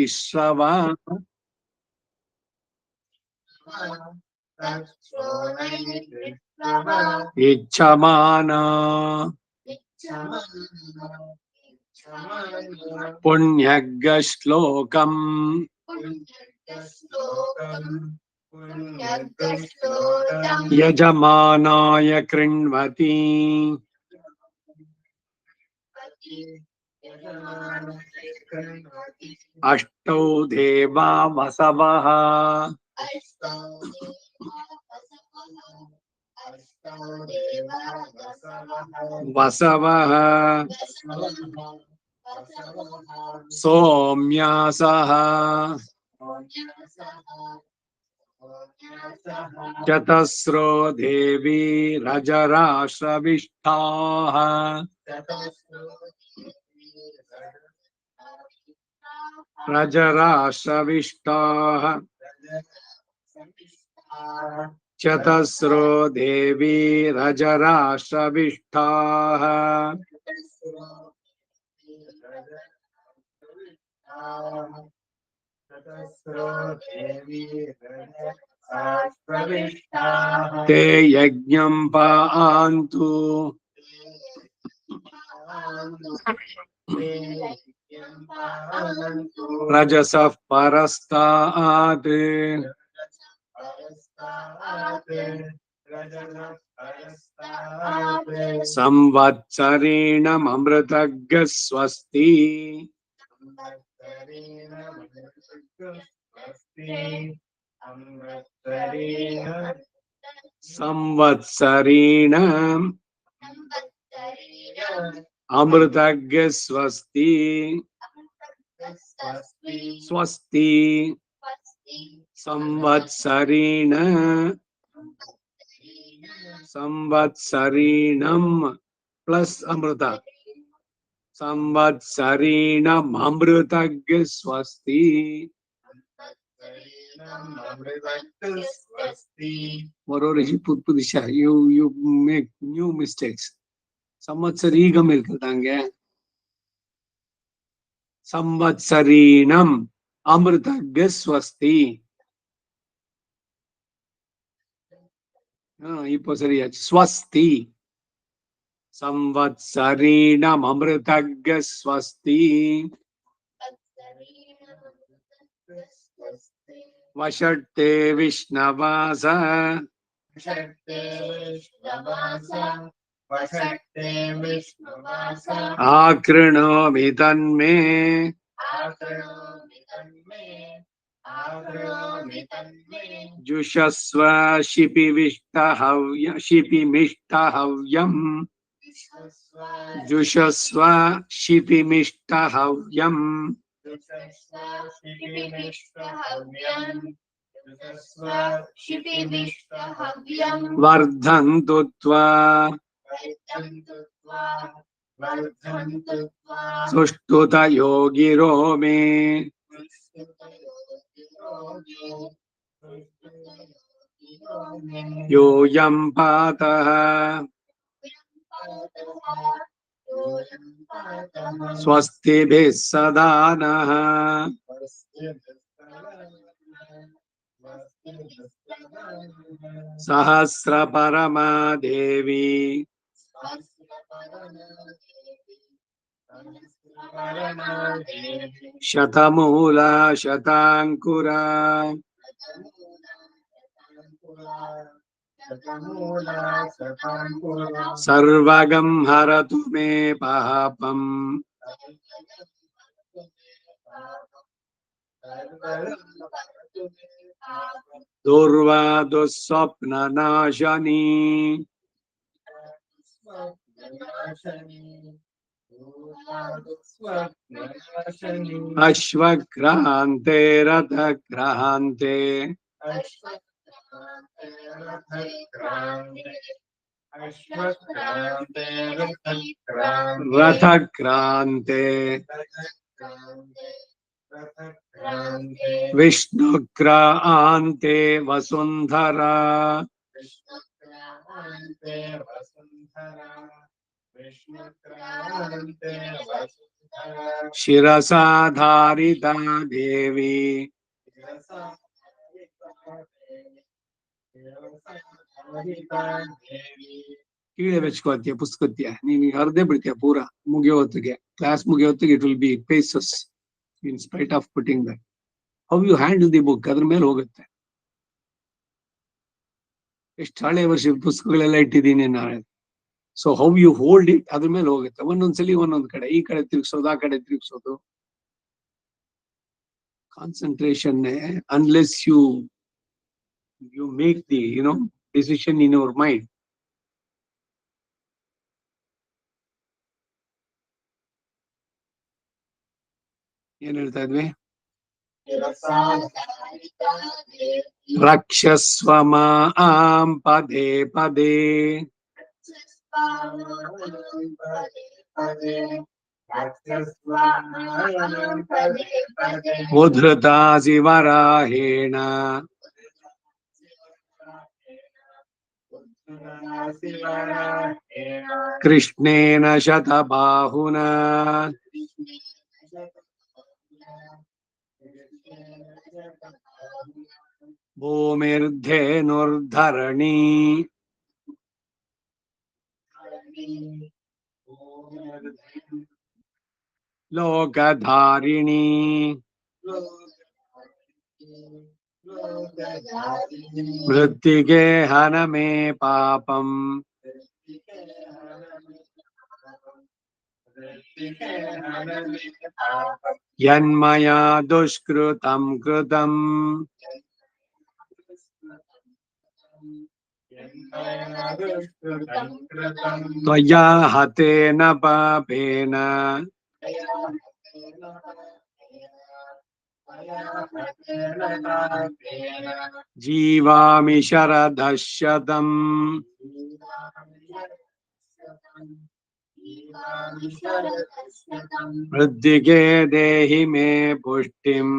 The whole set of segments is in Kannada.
श्रव इच्छमाना पुण्यग्श्लोकम् यजमानाय कृण्वति अष्टौ देवा वसवः वसवः सोम्यासः चतस्रो देवी रजराश्रविष्ठाः रजराश्रविष्टाः चतस्रो देवी रजराश्रविष्टाः ते यज्ञं पान्तु रजसः परस्तात् संवत्सरेणमृतज्ञ स्वस्ति संवत्सरेण अमृतज्ञ स्वस्ति स्वस्ति संवत्सरेण संवत्सरेणम प्लस अमृत संवत्सरेणम अमृतज्ञ स्वस्ति Moreover, you put Pudisha, you make new mistakes. Samvatsarigam irukadanga. Samvatsarinam amritagya swasti. Ipo sariya swasti. Samvatsarinam amritagya swasti. Vashate Vishnavasa Akrinomi tanme Jushasva Shipimishtahavyam Jushasva Shipimishtahavyam Vardhantu tva Sushtuta yogiro me Yoyam pataha Swasti bhisadanaha Sahasra parama devi Shatamula shatankura Sarvagam haratu me papam Durva dussapna nashani Ashvakrante rathakrante Rathakrante Vishnukrante Vasundhara ಶಿರಸಾ ಧಾರಿತಾ ದೇವಿ ಕೀಳೆ ಬೆಚ್ಕೋತೀಯ ಪುಸ್ತಕತ್ಯ ನೀನು ಅರ್ಧೇ ಬಿಡ್ತೀಯ ಪೂರಾ ಮುಗಿಯೋ ಹೊತ್ತಿಗೆ ಕ್ಲಾಸ್ ಮುಗಿಯೋ ಹೊತ್ತಿಗೆ it will be paces in spite of putting that how you handle the book ಅದ್ರ ಮೇಲೆ ಹೋಗುತ್ತೆ. ಎಷ್ಟು ಹಳೆ ವರ್ಷ ಪುಸ್ತಕಗಳೆಲ್ಲ ಇಟ್ಟಿದ್ದೀನಿ ನಾಳೆ. So how you hold it ಅದ್ರ ಮೇಲೆ ಹೋಗುತ್ತೆ. ಒಂದೊಂದ್ಸಲಿ ಒಂದೊಂದ್ ಕಡೆ ಈ ಕಡೆ ತಿರ್ಗಿಸೋದು ಆ ಕಡೆ ತಿರ್ಗಿಸೋದು. Concentration unless you make the decision in your mind. ಏನ್ ಹೇಳ್ತಾ ಇದ್ವಿ? ರಕ್ಷಸ್ವ ಮಾಂ ಪದೇ ಪದೇ ಉದ್ಧತಾಸಿ ವರಾಹೇಣ ಕೃಷ್ಣೇನ ಶತಬಾಹುನಾ ಭೂಮಿರ್ಧೇನುರ್ಧರಣಿ ಲೋಕಧಾರಿಣಿ ಮೃತ್ತಿಗೆ ಹನ ಮೇ ಪಾಪಂ ಯನ್ಮಯಾ ದುಷ್ಕೃತಂ ಕೃತಂ ತ್ವಯಾ ಹತೇನ ಪಾಪೇನ ಜೀವಾಮಿ ಶರದಃ ಶತಂ ವೃದ್ಧಿಗೆ ದೇಹಿ ಮೇ ಪುಷ್ಟಿಂ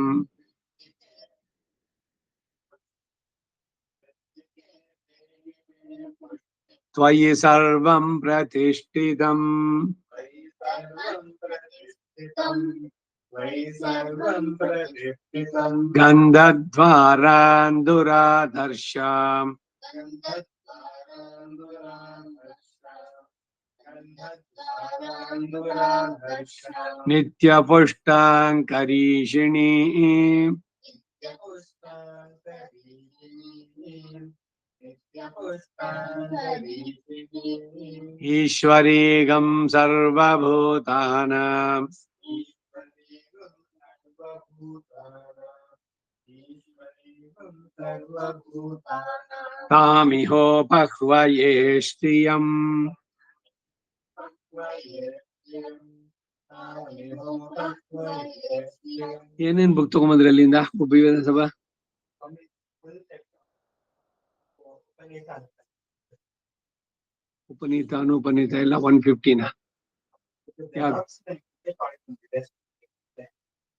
ತ್ವಯಿ ಸರ್ವಂ ಪ್ರತಿಷ್ಠಿತಂ ಗಂಧದ್ವಾರಾನ್ ದುರಾಧರ್ಷಾಂ ನಿತ್ಯ ಪುಷ್ಟಾಂ ಕರೀಷಿಣಿ ಈಶ್ವರೀಗಂ ಸರ್ವಭೂತಾನಾಂ ತಾಮಿಹೋಪಹ್ವಯೇ ಶ್ರಿಯಂ. ಏನೇನ್ ಬುಕ್ ತಗೊಂಬಂದ್ರಿ ಅಲ್ಲಿಂದ ಗುಬ್ಬಿ ವಿಧಾನಸಭಾ? ಉಪನೀತ ಅನುಪನೀತ ಎಲ್ಲ 150ನ?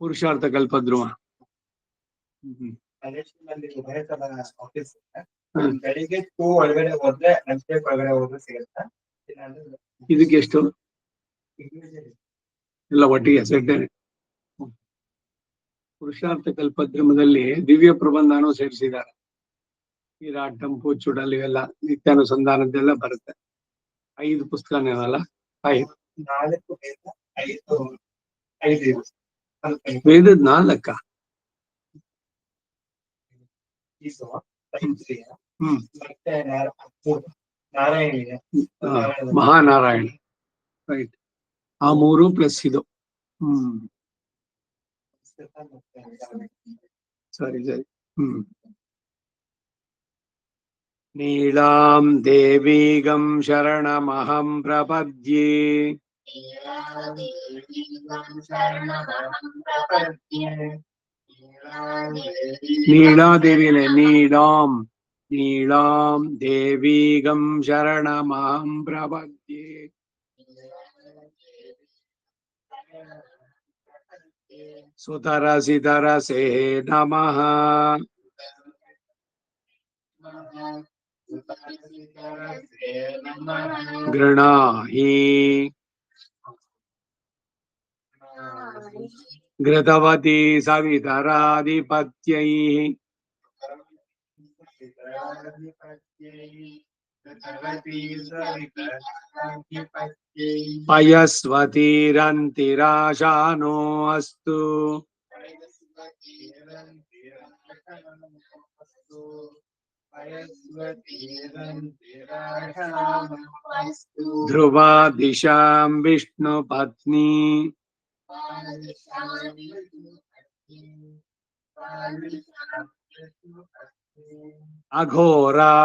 ಪುರುಷಾರ್ಥ ಕಲ್ಪದ್ರುಮ. ಬೆಳಿಗ್ಗೆ 2 ಒಳಗಡೆ ಹೋದ್ರೆ ನಲ್ಸೇಕ್ ಒಳಗಡೆ ಹೋದ್ರೆ ಸಿಗುತ್ತಾ? ಇದಕ್ಕೆ ಎಷ್ಟು? ಎಲ್ಲ ಒಟ್ಟಿಗೆ ಸೆಟ್ಟೆ. ಪುರುಷಾರ್ಥ ಕಲ್ಪದ್ರಮದಲ್ಲಿ ದಿವ್ಯ ಪ್ರಬಂಧನೂ ಸೇರಿಸಿದ್ದಾರೆ. ವಿರಾಟಂ ಪೂಚುಡಲ್ ಇವೆಲ್ಲ ನಿತ್ಯಾನುಸಂಧಾನದ್ದೆಲ್ಲ ಬರುತ್ತೆ. 5 ಪುಸ್ತಕನೇವಲ್ಲ? 5 ವೇದದ 4. ಮಹಾನಾರಾಯಣ, ರೈಟ್. ಆ 3 ಪ್ಲಸ್ ಇದು. ಸರಿ ಸರಿ. ನೀಳಾಂ ದೇವೀಗಂ ಶರಣಮಹಂ ಪ್ರಪದ್ಯೆ. ನೀಳಾದೇವಿಯಲ್ಲೇ ನೀಳಾಂ ದೇವೀಗಂ ಶರಣಮಹಂ ಪ್ರಪದ್ಯೆ. ಸುತರಸಿ ತರಸೇ ನಮಃ. ಗೃಣಾಹಿ घृतवती सवितराधिपत्यैः पयस्वतीरन्तिराशानो अस्तु ध्रुवा दिशां विष्णुपत्नी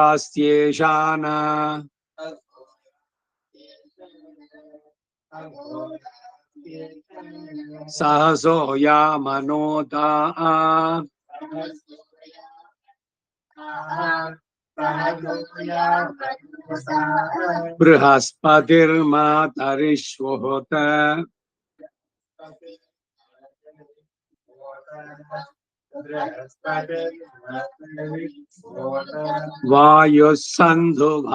अघोरास्येषाना सहसो यामनोता बृहस्पतिर्मातरिश्वोत वायुः सन्धुभानावाता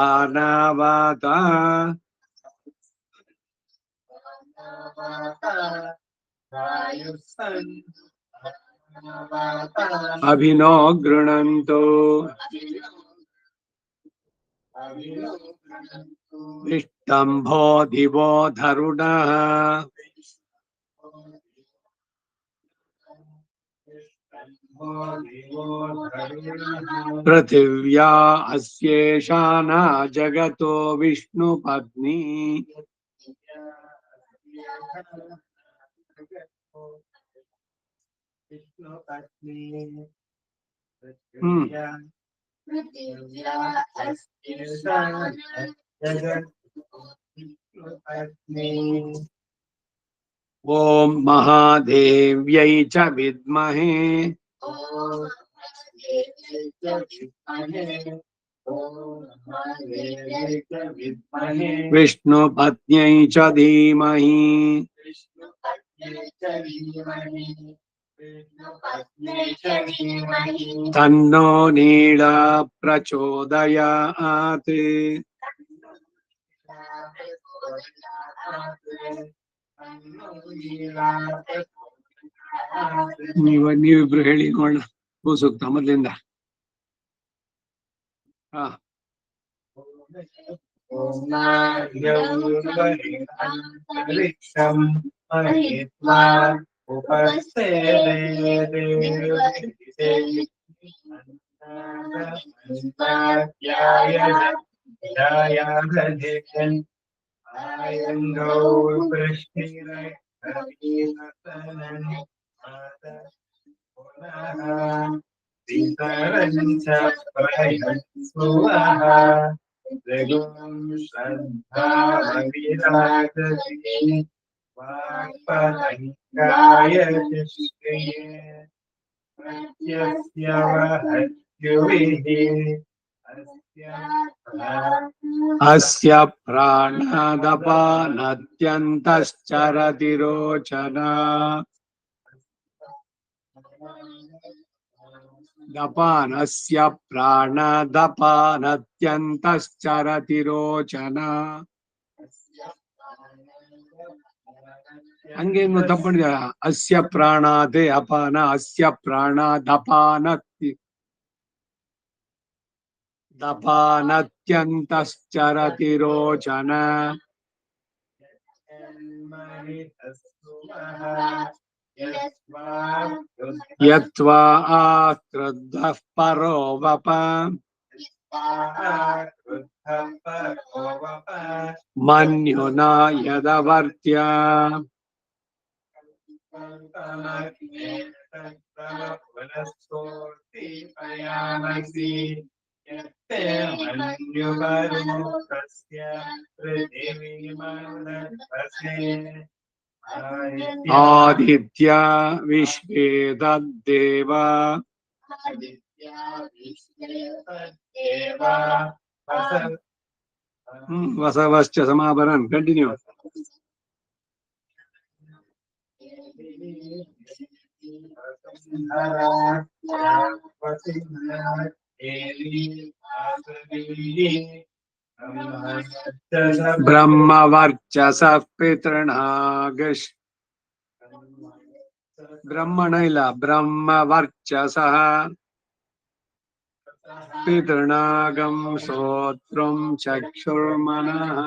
अभिनो गृणन्तो इष्टम्भो दिवो धरुणः पृथिव्या अस्येषाना जगतो विष्णुपत्नी ओम महादेव्यै च विद्महे विष्णुपत्न्यै च धीमहि तन्नो नीला प्रचोदयात् ನೀವಿಬ್ರು ಹೇಳಿ ನೋಡೋಣ ಸೂಕ್ತ ಮೊದಲಿಂದ. ಹಾ अस्य प्राणादपानत्यन्तश्चरति रोचना दपानस्य प्राणादपानत्यन्तश्चरति रोचना ಹಂಗೇನು ತಪ್ಪಿದ ಅಸ್ಯ ಪ್ರಾಣಾದೆ ಅಪಾನ ಅಸ್ಯ ಪ್ರಾಣಾದಪಾನತ್ತಿ ದಪಾನತ್ಯಂತಶ್ಚರತಿ ರೋಚನ ಯತ್ವಾ ಆಕ್ರುದ್ಧಃ ಪರೋ ವಪ ಮನ್ಯುನಾ ಯದವರ್ತ್ಯ ಆದಿತ್ಯ ವಿಶ್ವೇ ತದ್ದೇವ ವಸವಶ್ಚ ಸಮಾಪರನ್ ಕಂಟಿನ್ಯೂ ಬ್ರಹ್ಮವರ್ಚಸ ಪಿತೃಣಾಗಶ್ ಬ್ರಹ್ಮಣ ಇಲ್ಲ ಬ್ರಹ್ಮವರ್ಚಸಃ ಪಿತೃನಾಗಂ ಶ್ರೋತ್ರಂ ಚಕ್ಷುರ್ಮನಃ.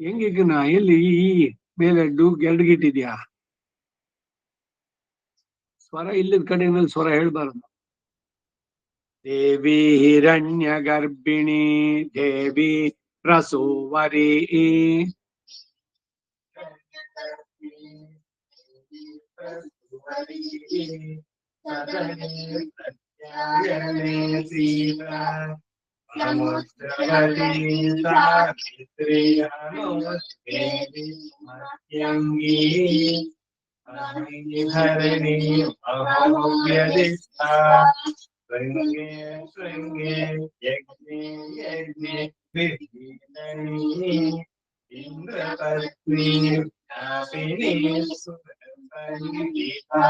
ಹೆಂಗಿಗ್ನ ಎಲ್ಲಿ ಈ ಮೇಲೆ ಎರಡು ಗಿಟ್ಟಿದ್ಯಾ? ಸ್ವರ ಇಲ್ಲದ ಕಡೆಯಲ್ಲಿ ಸ್ವರ ಹೇಳ್ಬಾರ್ದು. ದೇವಿ ಹಿರಣ್ಯ ಗರ್ಭಿಣಿ ದೇವಿ ಪ್ರಸೂವರಿ. ಧರಣಿ ಅಹೋವ್ಯದಿಷ್ಠಾ ಶೃಂಗೇ ಶೃಂಗೇ ಯಜ್ಞೇ ಯಜ್ಞೇ ವಿಹಿತನಿ ಇಂದ್ರಪತ್ನಿ ವ್ಯಾಪಿನಿ ಸುರಸಂಗೀತಾ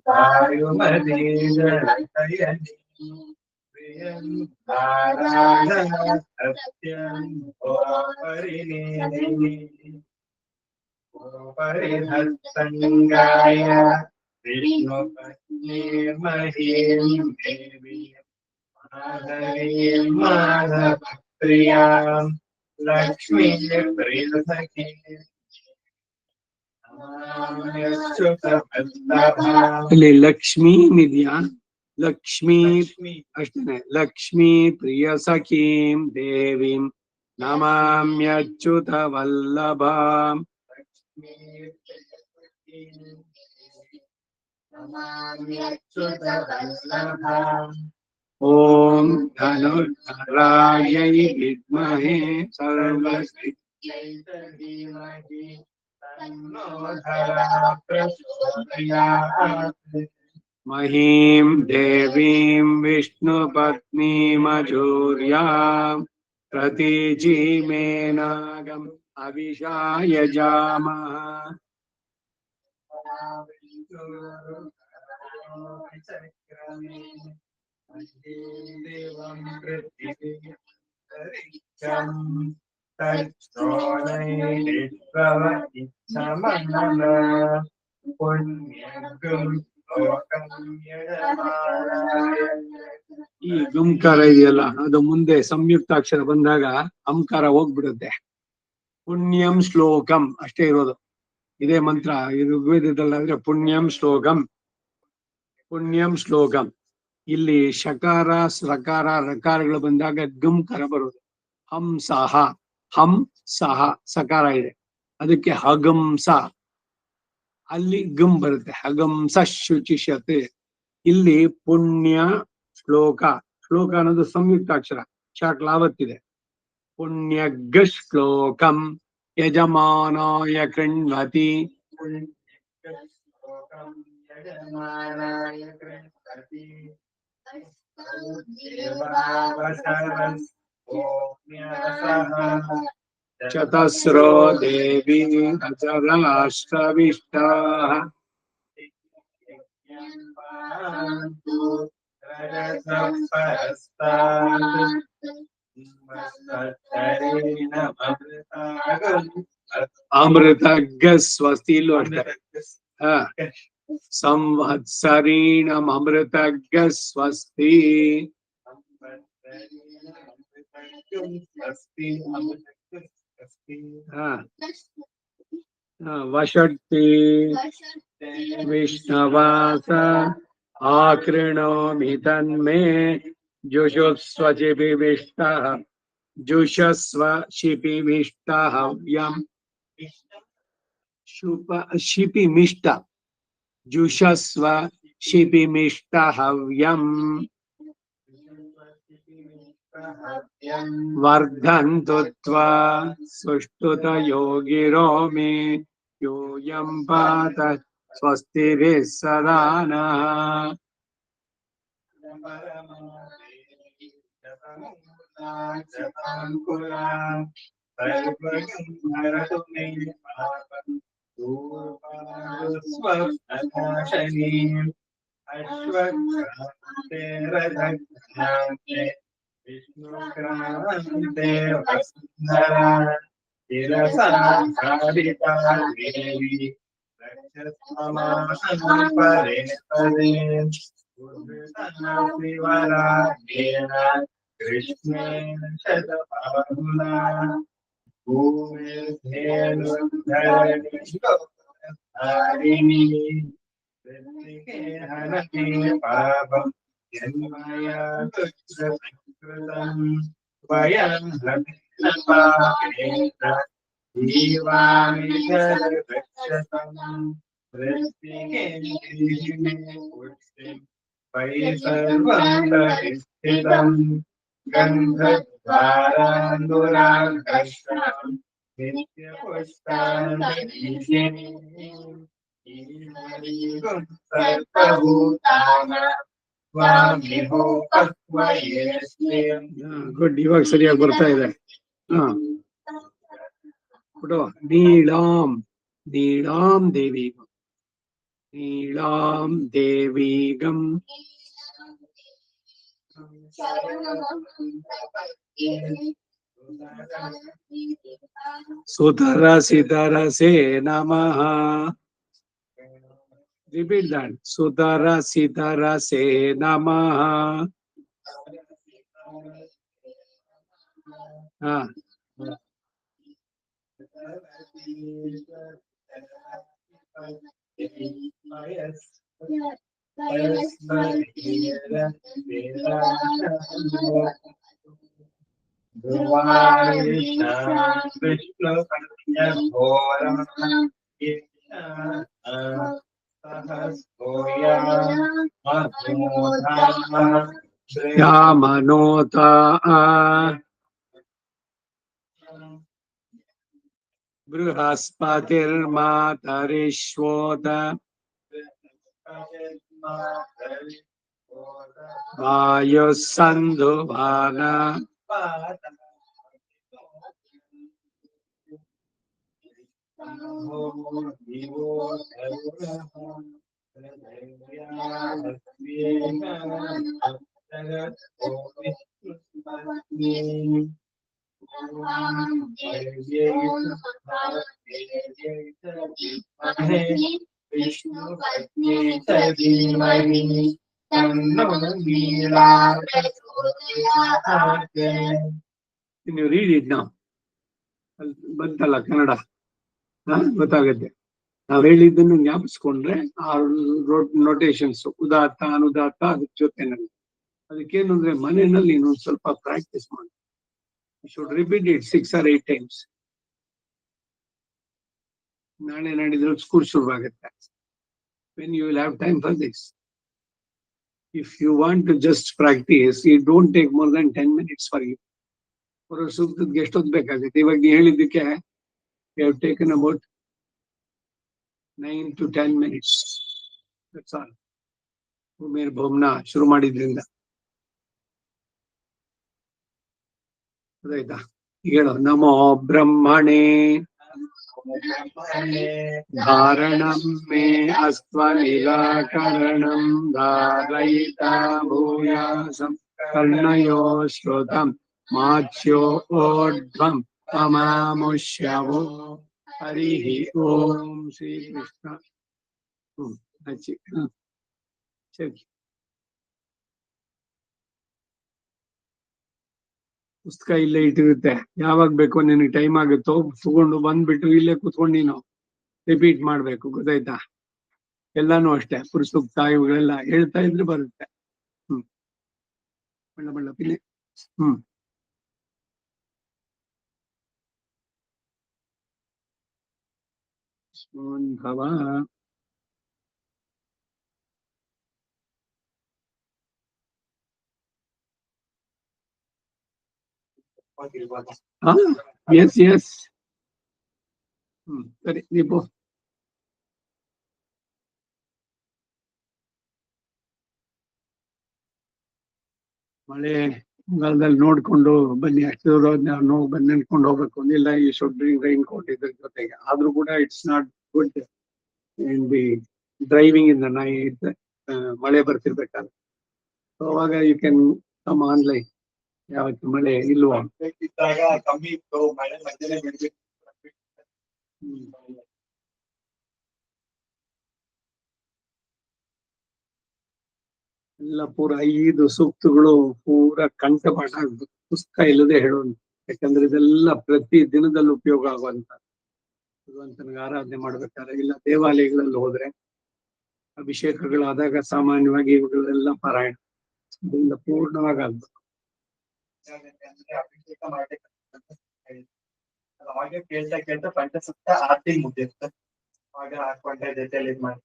ವಾಯುಮತಿ ಜಲಶಯನಿ ಪ್ರಿಯಂ ಆರಾಧನ ಸತ್ಯಂ ಪರಿನೇದಿನಿ ಪರಿಧತ್ಸಂಗಾಯ ವಿಷ್ಣುಪತ್ನೀರ್ಮಹೀಂ ದೇವೀಂ ಮಾಧವೀಂ ಮಾಧವಪ್ರಿಯಾಂ ಲಕ್ಷ್ಮೀಂ ಪ್ರಿಯಸಖೀಂ ನಮಾಮ್ಯಚ್ಯುತವಲ್ಲಭಾಂ. ಇಲ್ಲಿ ಲಕ್ಷ್ಮೀ ಇದೆಯಾ? ಲಕ್ಷ್ಮೀ ಅಷ್ಟೇನೆ. ಲಕ್ಷ್ಮೀ ಪ್ರಿಯ ಸಖೀಂ ದೇವೀಂ ನಮಾಮ್ಯಚ್ಯುತ ವಲ್ಲಭಾಂ. ಓಂ ಧನುರ್ಧರಾಯೈ ವಿದ್ಮಹೇ ಸರ್ವಶಕ್ತ್ಯೈ ಧೀಮಹಿ ತನ್ನೋ ಧರಾ ಪ್ರಚೋದಯಾತ್. ಮಹೀಂ ದೇವೀಂ ವಿಷ್ಣುಪತ್ನೀಮಜೂರ್ಯಾಂ ಪ್ರತೀಚೀಮೇನಾಗಂ ಅವಿಷಾಯ ಜಾಮಃ. ಈ ಗುಂಕಾರ ಇದೆಯಲ್ಲ, ಅದು ಮುಂದೆ ಸಂಯುಕ್ತಾಕ್ಷರ ಬಂದಾಗ ಅಂಕಾರ ಹೋಗ್ಬಿಡುತ್ತೆ. ಪುಣ್ಯಂ ಶ್ಲೋಕಂ ಅಷ್ಟೇ ಇರೋದು. ಇದೇ ಮಂತ್ರ ಋಗ್ವೇದದಲ್ಲಾದ್ರೆ ಪುಣ್ಯಂ ಶ್ಲೋಕಂ, ಪುಣ್ಯಂ ಶ್ಲೋಕಂ. ಇಲ್ಲಿ ಶಕಾರ ಸಕಾರ ರಕಾರಗಳು ಬಂದಾಗ ಗುಂಕಾರ ಬರೋದು. ಹಂಸಹ, ಹಂ ಸಹ ಸಕಾರ ಇದೆ, ಅದಕ್ಕೆ ಹಗಂಸ. ಅಲ್ಲಿ ಗುಂ ಬರುತ್ತೆ, ಹಗಂಸ ಶುಚಿಷತೆ. ಇಲ್ಲಿ ಪುಣ್ಯ ಶ್ಲೋಕ, ಶ್ಲೋಕ ಅನ್ನೋದು ಸಂಯುಕ್ತಾಕ್ಷರ, ಶಾಕ್ಲಾವತ್ತಿದೆ. ಪುಣ್ಯಗ್ಗ ಶ್ಲೋಕಂ ಯಜಮಾನಾಯ ಕೃಣ್ವತಿ. ಚತಸ್ರೋ ದೇವಿ ಅಚರಾಷ್ಟ್ರವಿಷ್ಟಾಃ. ಅಮೃತಗ್ಗ ಸ್ವಸ್ತಿ ಇಲ್ಲೂ ಅಷ್ಟೇ. ಸಂವತ್ಸರೀಣಂ ಅಮೃತಗ್ಗ ಸ್ವಸ್ತಿ. ವಷಟ್ತಿ ವಿಷ್ಣವಾಸ ಆಕೃಣೋಮಿ ತನ್ಮೇ ಜುಷುಸ್ವ ಶಿಪಿವಿಷ್ಟಃ. ಜುಷಸ್ವ ಶಿಪಿವಿಷ್ಟಃ ಹವ್ಯಂ. ಶಿಪಿಮಿಷ್ಟ, ಜುಷಸ್ವ ಶಿಪಿಮಿಷ್ಟ ಹವ್ಯಂ. ವರ್ಧಂತು ತ್ವಾ ಸುಷ್ಟುತ ಯೋಗಿರೋ ಮೇ ಯೂಯಂ ಪಾತ ಸ್ವಸ್ತಿಭಿಃ ಸದಾ ನಃ. ಶಿರಸಾರಿತಾ ದೇವಿ ರಕ್ಷಸ್ವಮಾಸಂ ಪರೇ ಪರೇ ಶಿವರಾಜೇನ ಕೃಷ್ಣೇನ ಶತಬಾಹುನಾ ಭೂಮಿರ್ಧೇನು ಧರಣಿಶ್ವರಿಣಿ ಋತ್ತಿಕೆ ಹರತಿ ಪಾಪಂ ಯನ್ಮಯಾ ದುಷ್ಕೃತಂ ವಯಂ ಹರಿಣಪಾಪೇನ ಜೀವಾಮಿ ಜಗದಕ್ಷತಂ ಋತ್ತಿಕೆ ಗಿರಿಮೇ ಪುಷ್ಟಿಂ ವೈ ಸರ್ವಂ ಪರಿಸ್ಥಿತಂ ಗಂಧದ್ವಾರಾಂಧುರಾಕರ್ಷಣಂ ನಿತ್ಯಪುಷ್ಪಾಂತರೀಷಿಣೀಂ ಈಶ್ವರೀಗುಂ ಸರ್ವಭೂತಾನಾಂ ಸ್ವಾಮಿಹೋ ಪಕ್ವಯೇಸ್ಮಿಂ. ಗುಡ್, ಇವಾಗ ಸರಿಯಾಗಿ ಬರ್ತಾ ಇದೆ. ಹಾ ಬಿಡು. ನೀಳಾಂ ನೀಳಾಂ ದೇವಿಗಂ ನೀಳಾಂ ದೇವಿಗಂ ಸುತರಸಿತರಸೇ ನಮಃ. Repeat that. ಸುತರಸಿತರಸೇ ನಮಃ. ಹಾ ವಿಷ್ಣು ಘೋರಂ ಯಾಮನೋತ ಬೃಹಸ್ಪತಿರ್ಮಾತರಿಶ್ವೋತ ವಾಯುಸ್ಸಂಧುಭಾನ ವಿಷ್ಣು ಪತ್ನಿ ಧೀಮಹಿ ತನ್ನೋ ನೀಲಾ ಪ್ರಚೋದಯಾತ್. ನೀವು ರೀಡ್ ಇಟ್ ನಾವು ಬಂತಲ್ಲ ಕನ್ನಡ, ಗೊತ್ತಾಗುತ್ತೆ. ನಾವ್ ಹೇಳಿದ್ದನ್ನು ಜ್ಞಾಪಿಸ್ಕೊಂಡ್ರೆ ಆ ನೋಟೇಶನ್ಸ್ ಉದಾತ್ತ ಅನುದಾತ್ತ ಅದ್ರ ಜೊತೆನಲ್ಲಿ ಅದಕ್ಕೇನು ಅಂದ್ರೆ ಮನೆಯಲ್ಲಿ ಇನ್ನೊಂದು ಸ್ವಲ್ಪ ಪ್ರಾಕ್ಟೀಸ್ ಮಾಡಿ. You should repeat it 6 or 8 times. ನಾಳೆ ನಾಡಿದ್ರೆ ಸ್ಕೂಲ್ ಶುರುವಾಗುತ್ತೆ. When you will have time for this. If you want to just practice, it don't take more than 10 minutes for you. For ಸೂಕ್ತಕ್ಕೆ ಎಷ್ಟೊತ್ತು ಬೇಕಾಗುತ್ತೆ? ಇವಾಗ ನೀವು ಹೇಳಿದ್ದಕ್ಕೆ you have taken about 9 to 10 minutes. That's all. ಉಮೇರ್ ಭೋಮ್ನ ಶುರು ಮಾಡಿದ್ರಿಂದ ಅದಾಯ್ತಾ? ಹೇಳೋ ನಮೋ ಬ್ರಹ್ಮಣೇ ಧಾರಣಂ ಮೇ ಅಸ್ತ್ವ ನಿರಾಕರಣಂ ಧಾರಯಿತಾ ಭೂಯಾಸಂ ಕರ್ಣಯೋ ಶ್ರುತಂ ಮಾಚ್ಯೋ ಓಢ್ವಂ ಅಮಾಮುಷ್ಯವೋ ಹರಿ ಓಂ ಶ್ರೀ ಕೃಷ್ಣ. ಸರಿ, ಪುಸ್ತಕ ಇಲ್ಲೇ ಇಟ್ಟಿರುತ್ತೆ. ಯಾವಾಗ ಬೇಕೋ ನಿನಗೆ ಟೈಮ್ ಆಗುತ್ತೋ ತಗೊಂಡು ಬಂದ್ಬಿಟ್ಟು ಇಲ್ಲೇ ಕುತ್ಕೊಂಡು ನೀನು ರಿಪೀಟ್ ಮಾಡ್ಬೇಕು. ಗೊತ್ತಾಯ್ತಾ? ಎಲ್ಲಾನು ಅಷ್ಟೇ, ಪುಸ್ತಕ ಇವುಗಳೆಲ್ಲ ಹೇಳ್ತಾ ಇದ್ರೆ ಬರುತ್ತೆ. ಬಣ್ಣ ಬಣ್ಣ ಪಿನ್ನೆ. ಭವ ಎಸ್ ಎಸ್. ಸರಿ, ದೀಪು ಮಳೆ ಕಾಲದಲ್ಲಿ ನೋಡ್ಕೊಂಡು ಬನ್ನಿ. ಅಷ್ಟು ನಾವು ಬಂದು ನಿಂತ್ಕೊಂಡು ಹೋಗ್ಬೇಕು ಅಂದಿಲ್ಲ. ಈ ಶುಡ್ ಡ್ರಿಂಕ್ ರೈನ್ ಕೋಟ್ ಇದ್ರ ಜೊತೆಗೆ ಆದ್ರೂ ಕೂಡ it's not good in the driving in the night. ಮಳೆ ಬರ್ತಿರ್ಬೇಕಾದ್ರೆ ಅವಾಗ ಯು ಕ್ಯಾನ್ ಕಮ್ ಆನ್ಲೈನ್. ಯಾವತ್ತು ಮಳೆ ಇಲ್ವಾ? ಕಮ್ಮಿ ಇತ್ತು, ಮಳೆ ಮಧ್ಯೆ ಬಿಡ್ಬೇಕು. ಹ್ಮ್. ಎಲ್ಲ ಪೂರ 5 ಸೂಕ್ತಗಳು ಪೂರ ಕಂಠಪಾಠ ಆಗ್ಬೇಕು, ಪುಸ್ತಕ ಇಲ್ಲದೆ ಹೇಳುವಂತ. ಯಾಕಂದ್ರೆ ಇದೆಲ್ಲ ಪ್ರತಿ ದಿನದಲ್ಲಿ ಉಪಯೋಗ ಆಗುವಂತ. ಭಗವಂತನಿಗೆ ಆರಾಧನೆ ಮಾಡ್ಬೇಕಾದ್ರೆ ಇಲ್ಲ ದೇವಾಲಯಗಳಲ್ಲಿ ಹೋದ್ರೆ ಅಭಿಷೇಕಗಳಾದಾಗ ಸಾಮಾನ್ಯವಾಗಿ ಇವುಗಳೆಲ್ಲ ಪಾರಾಯಣ ಇದರಿಂದ ಪೂರ್ಣವಾಗಿ ಆಗ್ಬೇಕು. ಅಂದ್ರೆ ಅಭಿಷೇಕ ಮಾಡ್ಬೇಕಂತ ಅವಾಗೆ ಕೇಳ್ತಾ ಕೇಳ್ತಾ ಪಂಚಸಪ್ತ ಆರತಿ ಮುಗಿಯುತ್ತೆ. ಆಗ ಹಾಕೊಂಡೆ ಜೊತೆಲಿ ಇದ್ ಮಾಡಿ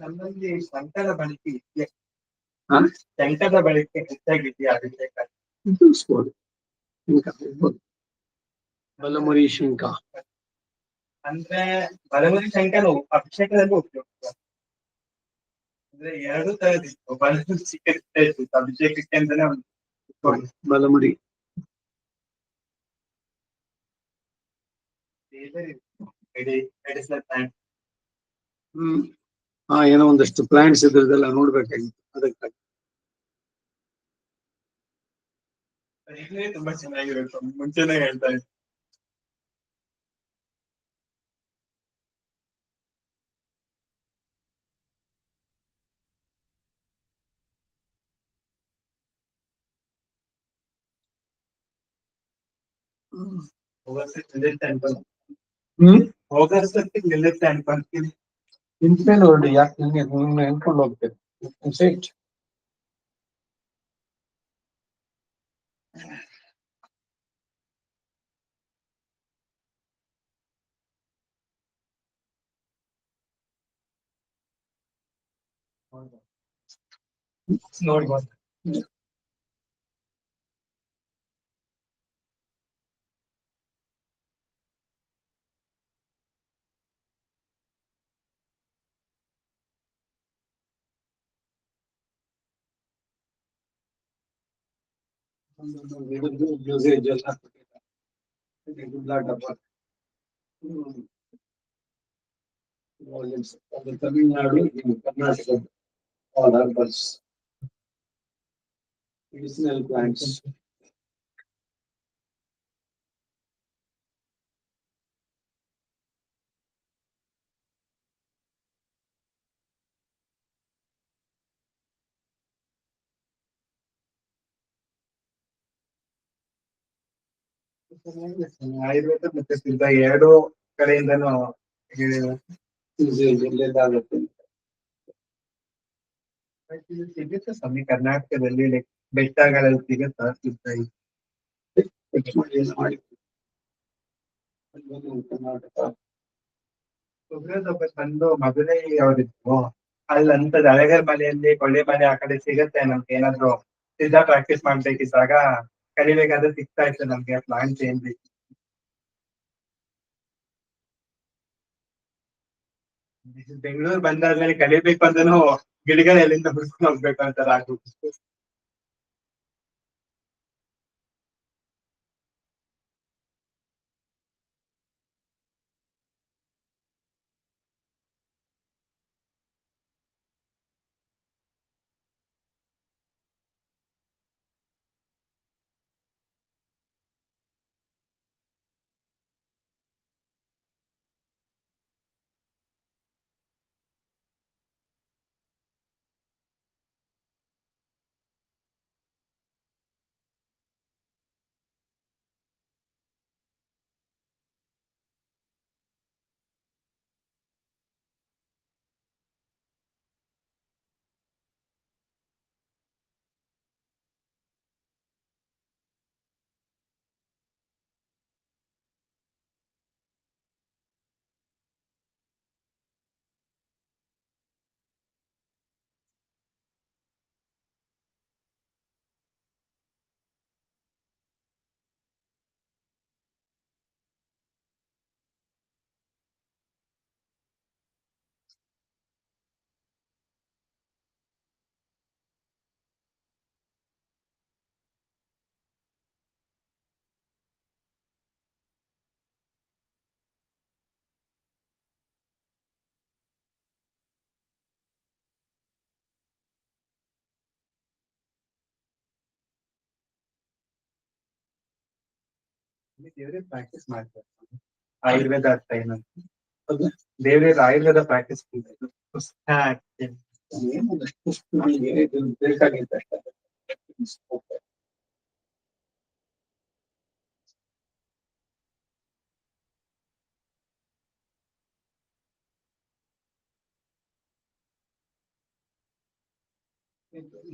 ನಮ್ಮಲ್ಲಿ ಶಂಕರ ಬಳಕೆ ಇದೆ. ಹಾ, ಶಂಕರ ಬಳಕೆ ಹೆಚ್ಚಾಗಿದೆಯಾ ಅಭಿಷೇಕ? ತಿಳಿಸ್ಬೋದು. ಶಂಕ ಇರ್ಬೋದು. ಬಲಮುರಿ ಶಂಕ. ಅಂದ್ರೆ ಬಲವರಿ ಶಂಕರ ಅಭಿಷೇಕದಲ್ಲಿ ಉಪಯೋಗ. ಅಂದ್ರೆ ಎರಡು ತರದಿತ್ತು, ಬಲಮುರಿ ಚಿಕ್ಕ ಇತ್ತು ಅಭಿಷೇಕಕ್ಕೆ ಅಂತಾನೆ ಒಂದು ಬಲಮುರಿ. Medicinal plant. ಹ್ಮ್. ಹಾ, ಏನೋ ಒಂದಷ್ಟು ಪ್ಲಾಂಟ್ಸ್ ಇದ್ರದೆಲ್ಲ ನೋಡ್ಬೇಕಾಗಿತ್ತು ಅದಕ್ಕಾಗಿ. ಈಗಲೇ ತುಂಬಾ ಚೆನ್ನಾಗಿರುತ್ತೆ, ಮುಂಚೆನೆ ಹೇಳ್ತಾ ಇದ್ದೆ. ಹೋಗೋಷ್ಟಕ್ಕೆ ಅನ್ಕೊಂಡ್ ಹೋಗೋಷ್ಟಕ್ಕೆ ನಿಲ್ಲುತ್ತೆ ಅನ್ಕೊಂತೀನಿ. ನಿಂತ್ಮೇಲೆ ನೋಡಿ, ಯಾಕೆ ನಿಮ್ಗೆ ನೆನ್ಕೊಂಡು ಹೋಗ್ತೇನೆ. ನೋಡ್ಬೋದು. ಯೂಸೇಜ್ ಎಲ್ಲ ಗುಡ್ಡ ಡಬ್ಬ. ಅದು ತಮಿಳ್ನಾಡು, ಇದು Karnataka. All herbals, medicinal plants. Ayurveda ಮತ್ತೆ ಸಿದ್ಧ ಎರಡು ಕಡೆಯಿಂದನೂ ಯೂಸೇಜ್ ಎಲ್ಲೆಲ್ಲಾಗುತ್ತೆ. ಇದು ಸಿಗುತ್ತೆ ಸ್ವಾಮಿ, ಕರ್ನಾಟಕದಲ್ಲಿ ಬೆಟ್ಟಗಳಲ್ಲಿ ಸಿಗುತ್ತಾ ಸಿದ್ಧ ಕರ್ನಾಟಕ. ಉಗ್ರದೊಬ್ಬ ಬಂದು ಮದುರೈ ಅವರಿದ್ರು, ಅಲ್ಲಂತದ್ ಅಳಗರ್ ಮಲೆಯಲ್ಲಿ ಕೊಳ್ಳೆ ಮಲೆ ಆ ಕಡೆ ಸಿಗತ್ತೆ ನಮ್ಗೆ. ಏನಾದ್ರು ಸಿದ್ಧ ಪ್ರಾಕ್ಟೀಸ್ ಮಾಡ್ಬೇಕಿದ್ದಾಗ ಕಲಿಬೇಕಾದ್ರೆ ಸಿಗ್ತಾ ಇತ್ತು ನಮ್ಗೆ ಪ್ಲಾಂಟ್ಸ್ ಏನ್ ಬೇಕು. ಬೆಂಗಳೂರು ಬಂದಾದ್ಮೇಲೆ ಕಲಿಬೇಕು ಅಂದ್ರೂ ಗಿಡಗಳ ಎಲ್ಲಿಂದ ಹುಡ್ಕೊಂಡು ಹೋಗ್ಬೇಕು ಅಂತಾರ ಆಗ್ಬಿಟ್ಟು. ದೇವ್ರೆ ಪ್ರಾಕ್ಟೀಸ್ ಮಾಡ್ತಾರೆ ಆಯುರ್ವೇದ ಟ್ರೈನ್ ಅಂತ ದೇವ್ರ ಆಯುರ್ವೇದ ಪ್ರಾಕ್ಟೀಸ್ ನಮಗೆ ಇದು ಬೇಕಾಗಿತ್ತು ಅಷ್ಟೇ.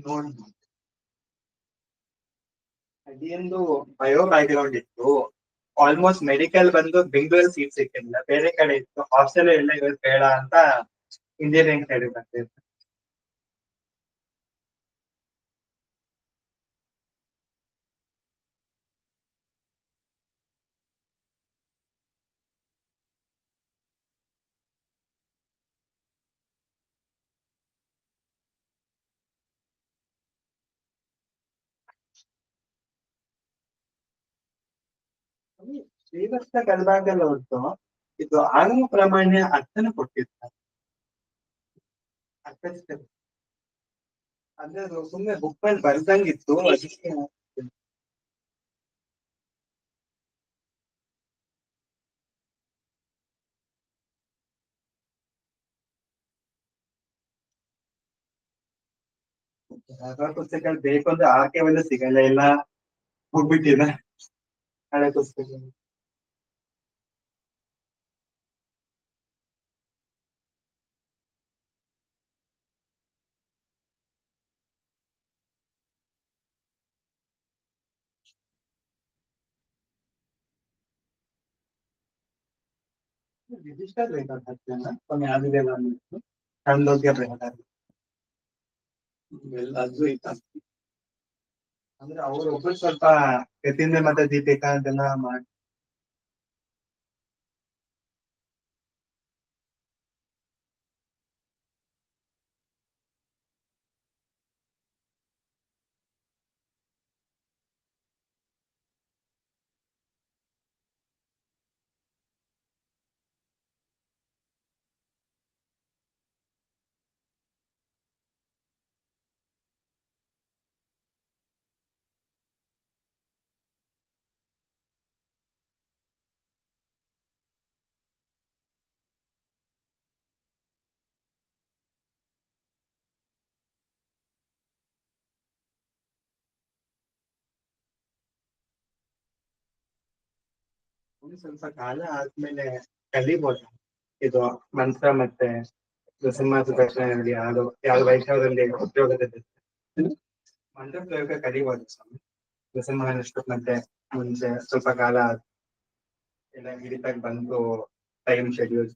ನೋಡಿ ಅದೇಂದು ಬಯೋ ಬ್ಯಾಕ್ಗ್ರೌಂಡ್ ಇತ್ತು. ಆಲ್ಮೋಸ್ಟ್ ಮೆಡಿಕಲ್ ಬಂದು ಬೆಂಗಳೂರು ಸೀಟ್ ಸಿಕ್ಕಿಲ್ಲ, ಬೇರೆ ಕಡೆ ಇತ್ತು. ಹಾಸ್ಟೆಲ್ ಎಲ್ಲ ಇರೋದು ಬೇಡ ಅಂತ ಇಂಜಿನಿಯರಿಂಗ್ ಸೈಡ್ ಬರ್ತಿತ್ತು. ಶ್ರೀವತ್ಸ ಕಲ್ಬಾಗಲ್ಲ ಹೊರತು ಇದು ಆಗಮ ಪ್ರಾಮಾಣ್ಯ ಅರ್ಥನ ಕೊಟ್ಟಿರ್ತಾರೆ. ಅರ್ಥಿಸ್ತಾರೆ ಅಂದ್ರೆ ಅದು ಸುಮ್ನೆ ಬುಕ್ ಮೇಲೆ ಬರ್ದಂಗಿತ್ತು, ಅದಕ್ಕೆ ಯಾವ್ಯಾವ ಪುಸ್ತಕಗಳು ಬೇಕು ಅಂದ್ರೆ ಆಕೆ ಒಂದು ಸಿಗಲ್ಲ, ಎಲ್ಲ ಹೋಗ್ಬಿಟ್ಟಿದ ಹಳೆ ಪುಸ್ತಕ. ರಿಜಿಸ್ಟರ್ ಬೇಕಾಗ್ತದೆ ಕೊನೆ ಆದಿದೆಲ್ಲ ಕಂಡೋಗ್ಯ ಬೇಕಾದ್ರೆ ಎಲ್ಲ ಅದ್ವೈತ. ಅಂದ್ರೆ ಅವ್ರು ಒಬ್ರು ಸ್ವಲ್ಪ ಯತೀಂದ್ರ ಮತ್ತೆ ದೀಪಿಕಾ ಅದೆಲ್ಲ ಮಾಡಿ ಸ್ವಲ್ಪ ಕಾಲ ಆದ್ಮೇಲೆ ಕಲಿಬೋದು. ಇದು ಮಂತ್ರ ಮತ್ತೆ ನರಸಿಂಹ ಸುದರ್ಶನ ಯಾವ್ದು ವೈಷ್ಣವರಲ್ಲಿ ಉದ್ಯೋಗದಲ್ಲಿ ಮಂತ್ರ ಪ್ರಯೋಗ ಕಲಿಬೋದು ಸ್ವಾಮಿ. ನರಸಿಂಹನಷ್ಟು ಮತ್ತೆ ಮುಂಚೆ ಸ್ವಲ್ಪ ಕಾಲ ಎಲ್ಲ ಹಿಡಿತಾಗ ಬಂದು ಟೈಮ್ ಶೆಡ್ಯೂಲ್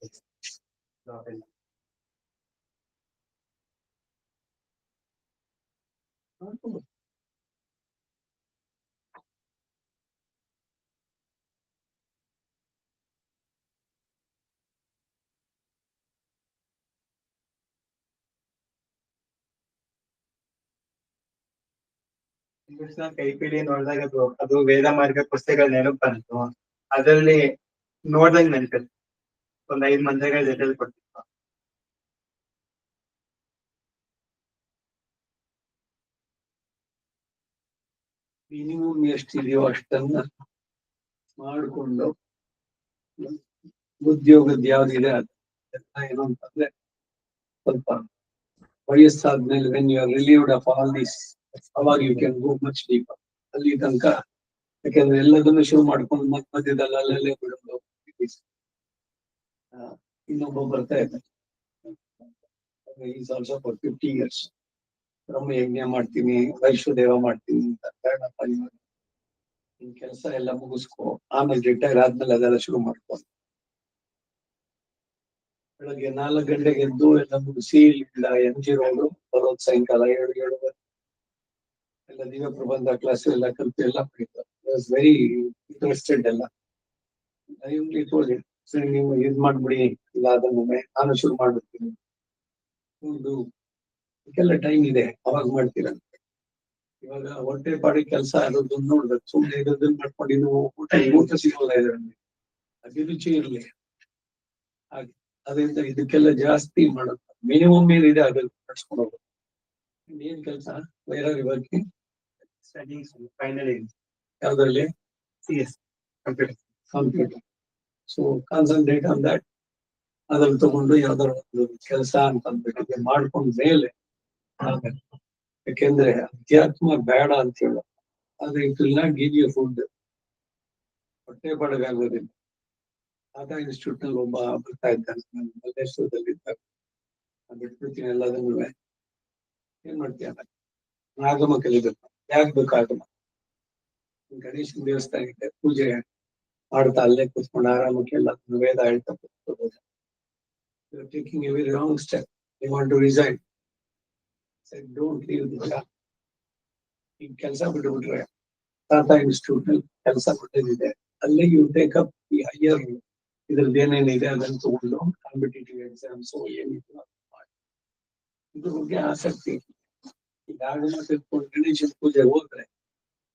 ಕೈಪಿಡಿ ನೋಡಿದಾಗ ಅದು ವೇದ ಮಾರ್ಗ ಪುಸ್ತಕಗಳ ನೆನಪು ಬಂತು. ಅದರಲ್ಲಿ ನೋಡ್ದಂಗ್ ನೆನಪಿತ್ತು, ಒಂದ್ 5 ಮಂತ್ರಗಳ ಜೊತೆಲಿ ಕೊಟ್ಟಿತ್ತು. ಮಿನಿಮಮ್ ಎಷ್ಟಿದೆಯೋ ಅಷ್ಟನ್ನ ಮಾಡಿಕೊಂಡು ಉದ್ಯೋಗದ ಯಾವ್ದಿದೆ ಅದೆಲ್ಲ ಏನು ಅಂತಂದ್ರೆ ಸ್ವಲ್ಪ ವಯಸ್ಸಾದ್ಮೇಲೆ when you are relieved of all this, ಅವಾಗ you can go much deeper. ಅಲ್ಲಿ ತನಕ ಯಾಕಂದ್ರೆ ಎಲ್ಲದನ್ನು ಶುರು ಮಾಡ್ಕೊಂಡು ಮಧ್ಯದಲ್ಲಿ ಅಲ್ಲಲ್ಲೇ ಬಿಡೋದು. ಇನ್ನೊಬ್ಬ ಬರ್ತಾ ಇದ್ದಾನೆ, ಈಸ್ ಆಲ್ಸೋ ಫಾರ್ 50 years ಬ್ರಹ್ಮ ಯಜ್ಞ ಮಾಡ್ತೀನಿ, ವೈಶ್ವದೇವ ಮಾಡ್ತೀನಿ ಅಂತ ಕಾರಣಪ್ಪ. ನಿನ್ ಕೆಲಸ ಎಲ್ಲ ಮುಗಿಸ್ಕೊ, ಆಮೇಲೆ ರಿಟೈರ್ ಆದ್ಮೇಲೆ ಅದೆಲ್ಲ ಶುರು ಮಾಡ್ಕೊ. ಬೆಳಗ್ಗೆ 4 ಗಂಟೆಗೆ ಎದ್ದು ಎಲ್ಲ ಮುಗಿಸಿ NG ರೋಡು ಬರೋದು ಸಾಯಂಕಾಲ 7-7:30 ಎಲ್ಲ ದಿವ್ಯ ಪ್ರಬಂಧ ಕ್ಲಾಸ್ ಎಲ್ಲ ಕಲಿತು ಎಲ್ಲ ಪಡಿತಾರೆ. ವೆರಿ ಇಂಟ್ರೆಸ್ಟೆಡ್ ಎಲ್ಲ. ಸರಿ ನೀವು ಇದ್ ಮಾಡ್ಬಿಡಿ, ಇಲ್ಲ ಅದನ್ನೊಮ್ಮೆ ನಾನು ಶುರು ಮಾಡ್ಬಿಡ್ತೀನಿ. ಒಂದು ಇದಕ್ಕೆಲ್ಲ ಟೈಮ್ ಇದೆ, ಅವಾಗ ಮಾಡ್ತೀರಂತೆ. ಇವಾಗ ಹೊಟ್ಟೆ ಪಾಡಿ ಕೆಲಸ ಅದೊಂದು ನೋಡ್ಬೇಕು. ಸುಮ್ಮನೆ ಇದನ್ನ ಮಾಡ್ಕೊಂಡು ಇನ್ನು ಊಟ ಸಿಗೋಲ್ಲ ಇದರಲ್ಲಿ, ಅಭಿರುಚಿ ಇರ್ಲಿ ಹಾಗೆ. ಅದರಿಂದ ಇದಕ್ಕೆಲ್ಲ ಜಾಸ್ತಿ ಮಾಡೋದು ಮಿನಿಮಮ್ ಏನಿದೆ ಅದನ್ನ ನಡ್ಸ್ಕೊಂಡು ಹೋಗೋದು. ಏನ್ ಕೆಲಸ ಬೇರೆ ಬಗ್ಗೆ ಸ್ಟಡೀಸ್ ಫೈನಲ್ ಯಾವ್ದ್ರಲ್ಲಿ CS computer. So concentrate on that. ಅದ್ರಲ್ಲಿ ತಗೊಂಡು ಯಾವ್ದಾರ ಒಂದು ಕೆಲಸ ಅಂತ ಅಂದ್ಬಿಟ್ಟಿದೆ ಮಾಡ್ಕೊಂಡ್ ಮೇಲೆ ಆಮೇಲೆ. ಯಾಕೆಂದ್ರೆ ಅಧ್ಯಾತ್ಮ ಬೇಡ ಅಂತ ಹೇಳೋ, ಆದ್ರೆ it will not give you food. ಹೊಟ್ಟೆ ಬಡಗಾಗೋದಿಲ್ಲ. ಟಾಟಾ ಇನ್ಸ್ಟಿಟ್ಯೂಟ್ ನಲ್ಲಿ ಒಬ್ಬ ಬರ್ತಾ ಇದ್ದಾನೆ, ನಾನು ಮಲ್ಲೇಶ್ವರದಲ್ಲಿ ಇದ್ದಾಗ ಬಿಟ್ಬಿಡ್ತೀನಿ ಎಲ್ಲದನ್ನು. ಏನ್ ಮಾಡ್ತೀಯ, ಆಗಮ ಕಲಿಬೇಕು. ಯಾಕೆ ಬೇಕು ಆಗಮ? ಗಣೇಶನ ದೇವಸ್ಥಾನಕ್ಕೆ ಪೂಜೆ ಮಾಡ್ತಾ ಅಲ್ಲೇ ಕೂತ್ಕೊಂಡು ಆರಾಮಕ್ಕೆ ಎಲ್ಲ ವೇದ ಹೇಳ್ತಾ ಕೂತ್ಕೋಬಹುದು. Taking a very wrong step. You want to resign. Don't leave the job. ಈಗ ಕೆಲಸ ಬಿಟ್ಟುಬಿಟ್ರೆ ಟಾಟಾ ಇನ್ಸ್ಟಿಟ್ಯೂಟ್ ನಲ್ಲಿ ಕೆಲಸ ಕೊಟ್ಟಿದೆ, ಅಲ್ಲೇ ಯು ಟೇಕ್ ಅಪ್ ಈ ಹೈಯರ್ ಇದ್ರದ್ದು ಏನೇನಿದೆ ಅದನ್ನು ತಗೊಂಡು ಕಾಂಪಿಟೇಟಿವ್ ಎಕ್ಸಾಮ್ಸ್ ಏನಿದೆ ಇದ್ರ ಬಗ್ಗೆ ಆಸಕ್ತಿ. ಈಗ ಆಗಮ ತಿಳ್ಕೊಂಡು ಗಣೇಶನ ಪೂಜೆ ಹೋದ್ರೆ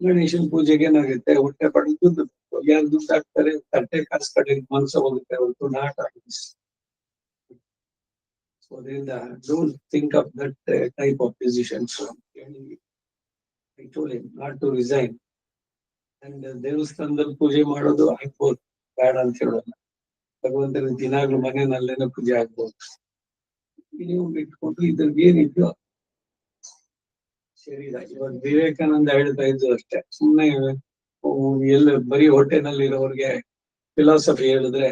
ಗಣೇಶನ ಪೂಜೆಗೆ ಏನಾಗುತ್ತೆ, ಹೊಟ್ಟೆ ಪಡೆದು ದುಡ್ಡು ಯಾರು ದುಡ್ಡು ಹಾಕ್ತಾರೆ, ತಟ್ಟೆ ಕಾಸು ಕಡೆ ಮನಸ್ಸು ಹೋಗುತ್ತೆ ಹೊರತು ನಾಟ್ ಆಗಿದೆ. ಸೊ ಅದರಿಂದ don't think of that type of decisions. I told him not to resign. And ದೇವಸ್ಥಾನದಲ್ಲಿ ಪೂಜೆ ಮಾಡೋದು ಆಗ್ಬೋದು, ಬೇಡ ಅಂತ ಹೇಳೋಲ್ಲ. ಭಗವಂತನ ದಿನಾಗ್ಲೂ ಮನೆಯಲ್ಲೇನೋ ಪೂಜೆ ಆಗ್ಬೋದು. ನೀವು ಬಿಟ್ಕೊಂಡು ಇದ್ರಿಗೆ ಏನಿದೆಯೋ ಶರೀರ. ಇವಾಗ ವಿವೇಕಾನಂದ ಹೇಳ್ತಾ ಇದ್ದು ಅಷ್ಟೇ, ಸುಮ್ಮನೆ ಎಲ್ಲ ಬರೀ ಹೊಟ್ಟೆನಲ್ಲಿರೋರ್ಗೆ ಫಿಲಾಸಫಿ ಹೇಳಿದ್ರೆ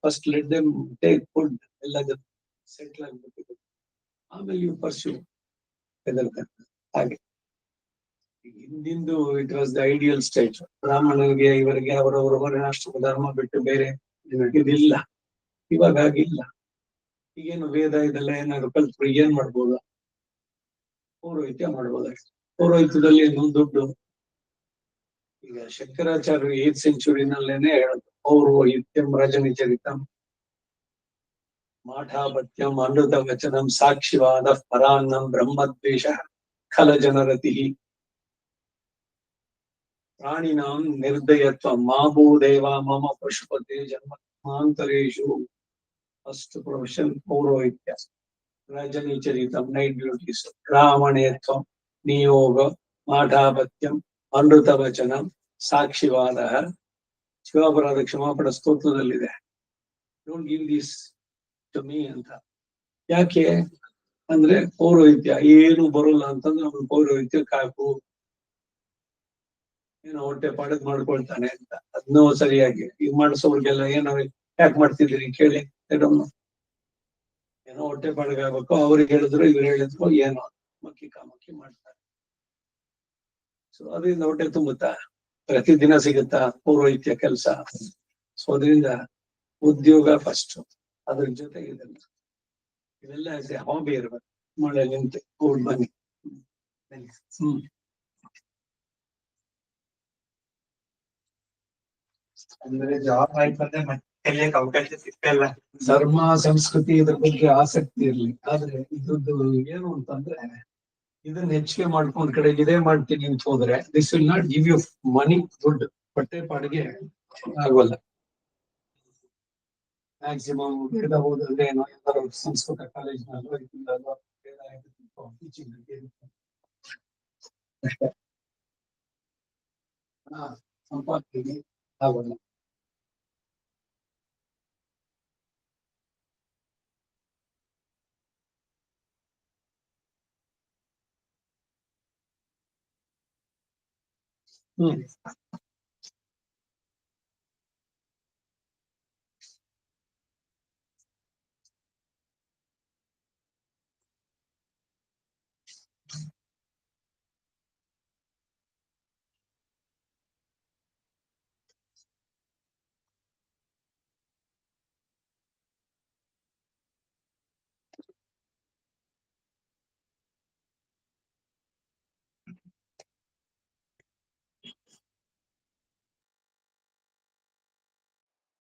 first let them take food, ಎಲ್ಲ ಸೆಟ್ಲ್ ಆಗ್ಬಿಟ್ಟಿದೆ, ಆಮೇಲೆ ಯು ಪರ್ಸ್ಯೂ ಹಾಗೆ. ಹಿಂದಿಂದು it was the ideal stage. ಬ್ರಾಹ್ಮಣರಿಗೆ ಇವರಿಗೆ ಅವರವರ ವರ್ಣಾಶ್ರಮ ಧರ್ಮ ಬಿಟ್ಟು ಬೇರೆ ಇದಿಲ್ಲ. ಇವಾಗ ಹಾಗಿಲ್ಲ. ಈಗೇನು ವೇದ ಇದೆಲ್ಲ ಏನಾದ್ರು ಕಲ್ತ್ರು ಏನ್ ಮಾಡ್ಬೋದು? ಪೌರೋಹಿತ್ಯ ಮಾಡ್ಬೋದಷ್ಟೇ. ಪೌರೋಹಿತ್ಯದಲ್ಲಿ ಏನು ದುಡ್ಡು. ಈಗ ಶಂಕರಾಚಾರ್ಯ 8th ಸೆಂಚುರಿನಲ್ಲೇನೆ ಹೇಳೋದು, ಪೌರೋಹಿತ್ಯಂ ರಜನಿಚರಿತಂ ಮಾಠಾಪತ್ಯಂ ಅಮೃತ ವಚನಂ ಸಾಕ್ಷಿವಾದ ಪರಾನ್ನಂ ಬ್ರಹ್ಮದ್ವೇಷ ಖಲ ಜನರತಿ ಪ್ರಾಣಿನಾಂ ನಿರ್ದಯತ್ವ ಮಾಭೂದೇವ ಮಮ ಪಶುಪತೆ ಜನ್ಮಾಂತರೇಶು. ಫಸ್ಟ್ ಪ್ರೊಫೆಷನ್ ಪೌರೋಹಿತ್ಯ. ರಜನಿಚರಿತಂ ನೈಟ್ ಡ್ಯೂಟೀಸ್, ಬ್ರಾಹ್ಮಣೇತ್ವಂ ನಿಯೋಗ ಮಾಠಾಪತ್ಯಂ ಅಮೃತ ವಚನಂ ಸಾಕ್ಷಿವಾದ. ಶಿವಾಪರಾಧ ಕ್ಷಮಾಪಣ ಸ್ತೋತ್ರದಲ್ಲಿದೆ, don't give this to me ಅಂತ. ಯಾಕೆ ಅಂದ್ರೆ ಪೌರೋಹಿತ್ಯ ಏನು ಬರೋಲ್ಲ ಅಂತಂದ್ರೆ ಅವ್ನು ಪೌರೋಹಿತ್ಯಕ್ಕೆ ಹಾಕು, ಏನೋ ಹೊಟ್ಟೆ ಪಾಡದ್ ಮಾಡ್ಕೊಳ್ತಾನೆ ಅಂತ. ಅದನ್ನೂ ಸರಿಯಾಗಿ ಈಗ ಮಾಡಿಸೋರ್ಗೆಲ್ಲ ಏನೋ ಯಾಕೆ ಮಾಡ್ತಿದ್ದೀರಿ ಕೇಳಿ, ಏನೋ ಹೊಟ್ಟೆ ಪಾಡಗಾಗಬೇಕು, ಅವ್ರಿಗೆ ಹೇಳಿದ್ರು ಇವ್ರು ಹೇಳಿದ್ರು ಏನೋ ಮಕ್ಕಿ ಕಾಮಕ್ಕಿ ಮಾಡ್ತಾರೆ. ಸೊ ಅದರಿಂದ ಹೊಟ್ಟೆ ತುಂಬುತ್ತಾ? ಪ್ರತಿದಿನ ಸಿಗುತ್ತಾ ಪೌರೋಹಿತ್ಯ ಕೆಲಸ? ಸೊ ಅದರಿಂದ ಉದ್ಯೋಗ ಫಸ್ಟ್, ಅದ್ರ ಜೊತೆಗೆ ಇದೆಲ್ಲ ಹಾಬಿ ಇರ್ಬೇಕು. ಮಳೆ ನಿಂತೆ ಹೋಗಿ ಬನ್ನಿ. ಅಂದ್ರೆ ಜಾಬ್ ಆಯ್ತು ಅಂದ್ರೆ ಮತ್ತೆ ಕಲಿಯಕ್ಕೆ ಅವಕಾಶ ಸಿಗ್ತಾ ಇಲ್ಲ. ಧರ್ಮ ಸಂಸ್ಕೃತಿ ಇದ್ರ ಬಗ್ಗೆ ಆಸಕ್ತಿ ಇರ್ಲಿ, ಆದ್ರೆ ಇದ್ರದ್ದು ಏನು ಅಂತಂದ್ರೆ ಇದನ್ನ ಹೆಚ್ಚಿಗೆ ಮಾಡ್ಕೊಂಡ್ ಕಡೆಗೆ ಇದೇ ಮಾಡ್ತೀನಿ ಅಂತ ಹೋದ್ರೆ this will not give you money, ದುಡ್ಡು. ಹೊಟ್ಟೆ ಪಾಡಿಗೆ ಆಗೋಲ್ಲ. ಮ್ಯಾಕ್ಸಿಮಮ್ ವೇದ ಓದಿದ್ರೆ ಏನೋ ಎಲ್ಲರೂ ಸಂಸ್ಕೃತ ಕಾಲೇಜ್ನಲ್ಲೋ ಇದರಲ್ಲೋ ಟೀಚಿಂಗ್ ಅಷ್ಟೇ. ಸಂಪಾದನೆಗೆ ಆಗೋಲ್ಲ.